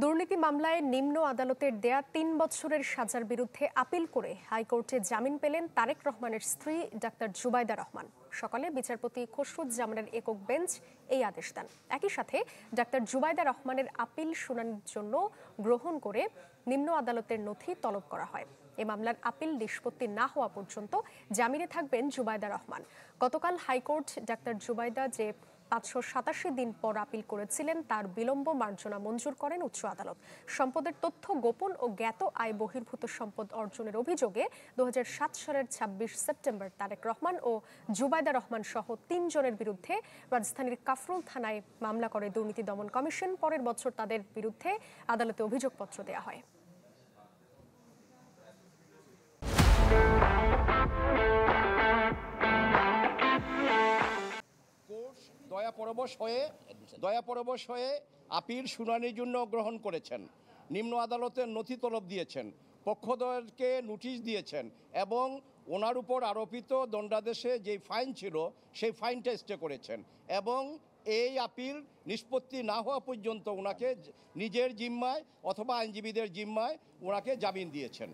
দুর্নীতি মামলায় নিম্ন আদালতের দেয়া ৩ বছরের সাজার বিরুদ্ধে আপিল করে হাইকোর্টে জামিন পেলেন তারেক রহমানের স্ত্রী ডাক্তার জুবাইদা রহমান। সকালে বিচারপতি খসরুজ্জামানের একক বেঞ্চ এই আদেশ দেন। একই সাথে ডাক্তার জুবাইদা রহমানের আপিল শুনানির জন্য গ্রহণ করে নিম্ন আদালতের নথি তলব করা হয়। এ মামলার আপিল নিষ্পত্তি না হওয়া পর্যন্ত জামিনে থাকবেন জুবাইদা রহমান। গতকাল হাইকোর্ট ডাক্তার জুবাইদা যে 587 দিন পর আপিল করেছিলেন তার বিলম্ব মার্জনা মঞ্জুর করেন উচ্চ আদালত। সম্পদের তথ্য গোপন ও জ্ঞাত আয় বহির্ভূত সম্পদ অর্জনের অভিযোগে 2007 সালের 26 সেপ্টেম্বর তারেক রহমান ও জুবাইদা রহমান সহ 3 জনের বিরুদ্ধে রাজধানীর কাফরুল থানায় মামলা করে দুর্নীতি দমন কমিশন। পরের বছর তাদের বিরুদ্ধে আদালতে অভিযোগপত্র দেওয়া হয়। দয়াপরবশ হয়ে আপিল শুনানির জন্য গ্রহণ করেছেন, নিম্ন আদালতের নথি তলব দিয়েছেন, পক্ষদ্বয়কে নোটিশ দিয়েছেন এবং ওনার উপর আরোপিত দণ্ডাদেশে যে ফাইন ছিল সেই ফাইনটা স্টে করেছেন এবং এই আপিল নিষ্পত্তি না হওয়া পর্যন্ত ওনাকে নিজের জিম্মায় অথবা আইনজীবীদের জিম্মায় ওনাকে জামিন দিয়েছেন।